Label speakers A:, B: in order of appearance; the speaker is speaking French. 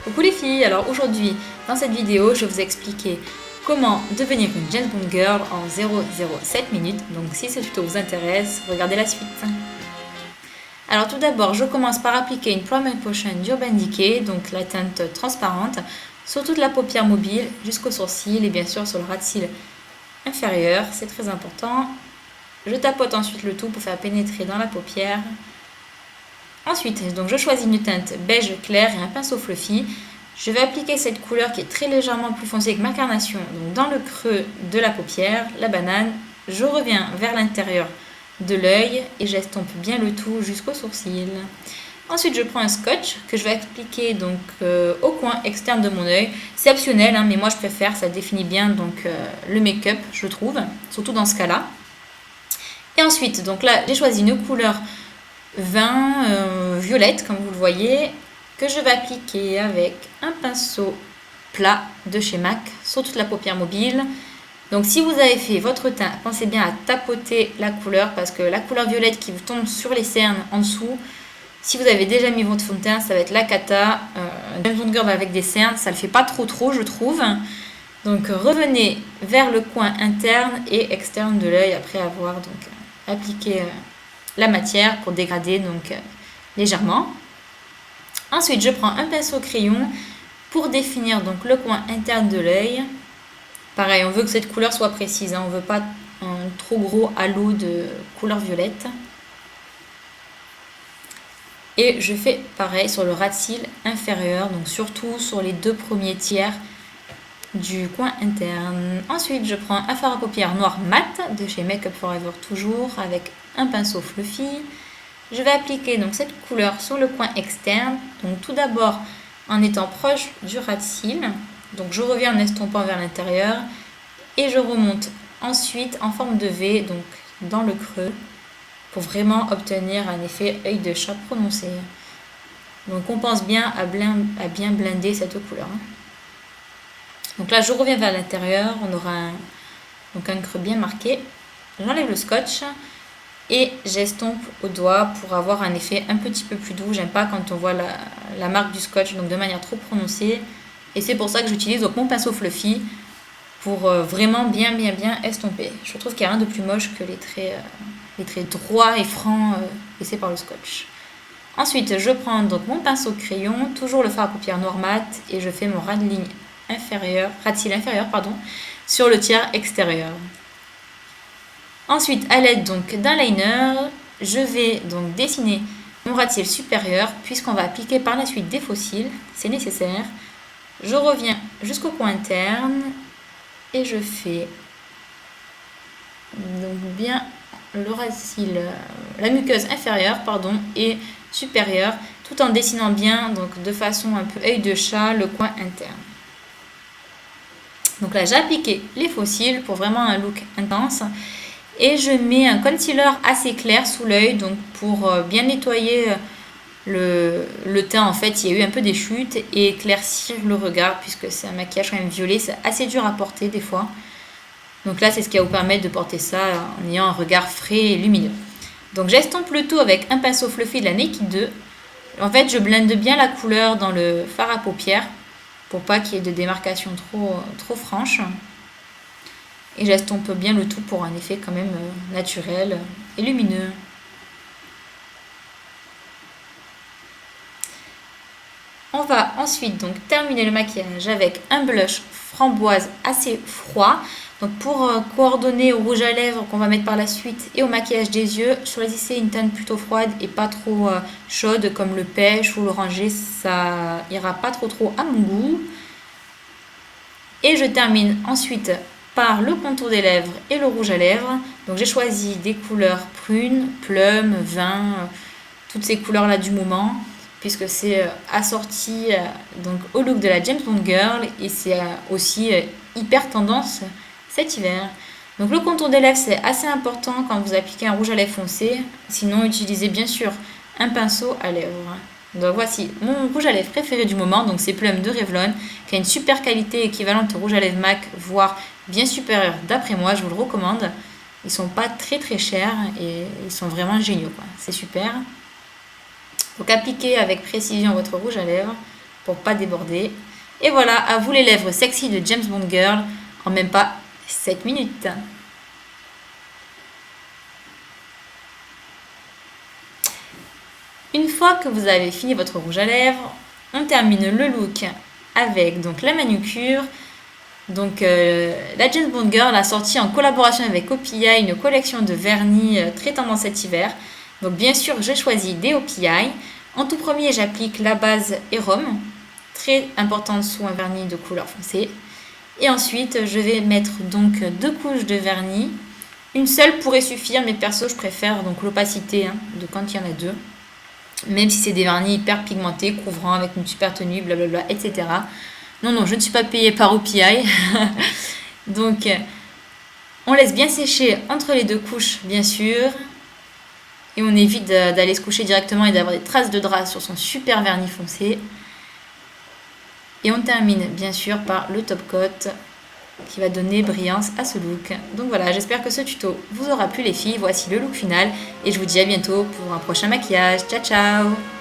A: Coucou les filles, alors aujourd'hui dans cette vidéo je vais vous expliquer comment devenir une James Bond Girl en 007 minutes, donc si ce tuto vous intéresse, regardez la suite. Alors tout d'abord je commence par appliquer une Primer Potion d'Urban Decay, donc la teinte transparente, sur toute la paupière mobile jusqu'au sourcil et bien sûr sur le ras de cils inférieur, c'est très important. Je tapote ensuite le tout pour faire pénétrer dans la paupière. Ensuite, donc je choisis une teinte beige clair et un pinceau fluffy. Je vais appliquer cette couleur qui est très légèrement plus foncée que ma carnation, donc dans le creux de la paupière, la banane. Je reviens vers l'intérieur de l'œil et j'estompe bien le tout jusqu'au sourcil. Ensuite, je prends un scotch que je vais appliquer donc au coin externe de mon œil. C'est optionnel, hein, mais moi je préfère, ça définit bien donc le make-up, je trouve, surtout dans ce cas-là. Et ensuite, donc là, j'ai choisi une couleur vin violette, comme vous le voyez, que je vais appliquer avec un pinceau plat de chez MAC sur toute la paupière mobile. Donc si vous avez fait votre teint, pensez bien à tapoter la couleur parce que la couleur violette qui vous tombe sur les cernes en dessous, si vous avez déjà mis votre fond de teint, ça va être la cata. James Bond Girl avec des cernes, ça le fait pas trop je trouve. Donc revenez vers le coin interne et externe de l'œil après avoir donc appliqué la matière pour dégrader donc légèrement. Ensuite, je prends un pinceau crayon pour définir donc le coin interne de l'œil. Pareil, on veut que cette couleur soit précise, hein, on ne veut pas un trop gros halo de couleur violette. Et je fais pareil sur le ras de cils inférieur, donc surtout sur les deux premiers tiers du coin interne. Ensuite, je prends un fard à paupières noir mat de chez Make Up For Ever toujours avec un pinceau fluffy. Je vais appliquer donc cette couleur sur le coin externe. Donc tout d'abord en étant proche du ras de cils. Donc je reviens en estompant vers l'intérieur et je remonte ensuite en forme de V, donc dans le creux, pour vraiment obtenir un effet œil de chat prononcé. Donc on pense bien à bien blinder cette couleur. Donc là, je reviens vers l'intérieur, on aura un creux bien marqué. J'enlève le scotch et j'estompe au doigt pour avoir un effet un petit peu plus doux. J'aime pas quand on voit la marque du scotch donc de manière trop prononcée. Et c'est pour ça que j'utilise donc mon pinceau fluffy pour vraiment bien estomper. Je trouve qu'il n'y a rien de plus moche que les traits droits et francs laissés par le scotch. Ensuite, je prends donc mon pinceau crayon, toujours le fard à paupières noir mat, et je fais mon ras de cils inférieur, sur le tiers extérieur. Ensuite, à l'aide donc d'un liner, je vais donc dessiner mon ras de cils supérieur, puisqu'on va appliquer par la suite des faux cils, c'est nécessaire. Je reviens jusqu'au coin interne et je fais donc bien le ras de cils, la muqueuse inférieure et supérieure, tout en dessinant bien donc de façon un peu œil de chat le coin interne. Donc là, j'ai appliqué les faux cils pour vraiment un look intense. Et je mets un concealer assez clair sous l'œil, donc pour bien nettoyer le teint. En fait, il y a eu un peu des chutes et éclaircir le regard, puisque c'est un maquillage quand même violet. C'est assez dur à porter des fois. Donc là, c'est ce qui va vous permettre de porter ça en ayant un regard frais et lumineux. Donc j'estompe le tout avec un pinceau fluffy de la Naked 2. En fait, je blende bien la couleur dans le fard à paupières, pour pas qu'il y ait de démarcation trop franche. Et j'estompe bien le tout pour un effet quand même naturel et lumineux. On va ensuite donc terminer le maquillage avec un blush framboise assez froid. Donc pour coordonner au rouge à lèvres qu'on va mettre par la suite et au maquillage des yeux, choisissez une teinte plutôt froide et pas trop chaude comme le pêche ou l'oranger, ça ira pas trop à mon goût. Et je termine ensuite par le contour des lèvres et le rouge à lèvres. Donc j'ai choisi des couleurs prunes, plum, vin, toutes ces couleurs là du moment, puisque c'est assorti donc au look de la James Bond Girl et c'est aussi hyper tendance cet hiver. Donc le contour des lèvres c'est assez important quand vous appliquez un rouge à lèvres foncé, sinon utilisez bien sûr un pinceau à lèvres. Donc voici mon rouge à lèvres préféré du moment, donc c'est Plum de Revlon, qui a une super qualité équivalente au rouge à lèvres MAC, voire bien supérieure d'après moi, je vous le recommande. Ils sont pas très chers et ils sont vraiment géniaux, c'est super. Donc appliquez avec précision votre rouge à lèvres pour pas déborder. Et voilà, à vous les lèvres sexy de James Bond Girl en même pas 7 minutes. Une fois que vous avez fini votre rouge à lèvres, on termine le look avec donc la manucure. Donc la James Bond Girl a sorti en collaboration avec OPI une collection de vernis très tendance cet hiver. Donc bien sûr, j'ai choisi des OPI. En tout premier, j'applique la base Erom, très importante sous un vernis de couleur foncée. Et ensuite, je vais mettre donc 2 couches de vernis. Une seule pourrait suffire, mais perso, je préfère donc l'opacité de quand il y en a 2. Même si c'est des vernis hyper pigmentés, couvrants, avec une super tenue, blablabla, etc. Non, je ne suis pas payée par OPI. Donc, on laisse bien sécher entre les 2 couches, bien sûr. Et on évite d'aller se coucher directement et d'avoir des traces de drap sur son super vernis foncé. Et on termine bien sûr par le top coat qui va donner brillance à ce look. Donc voilà, j'espère que ce tuto vous aura plu les filles. Voici le look final et je vous dis à bientôt pour un prochain maquillage. Ciao ciao!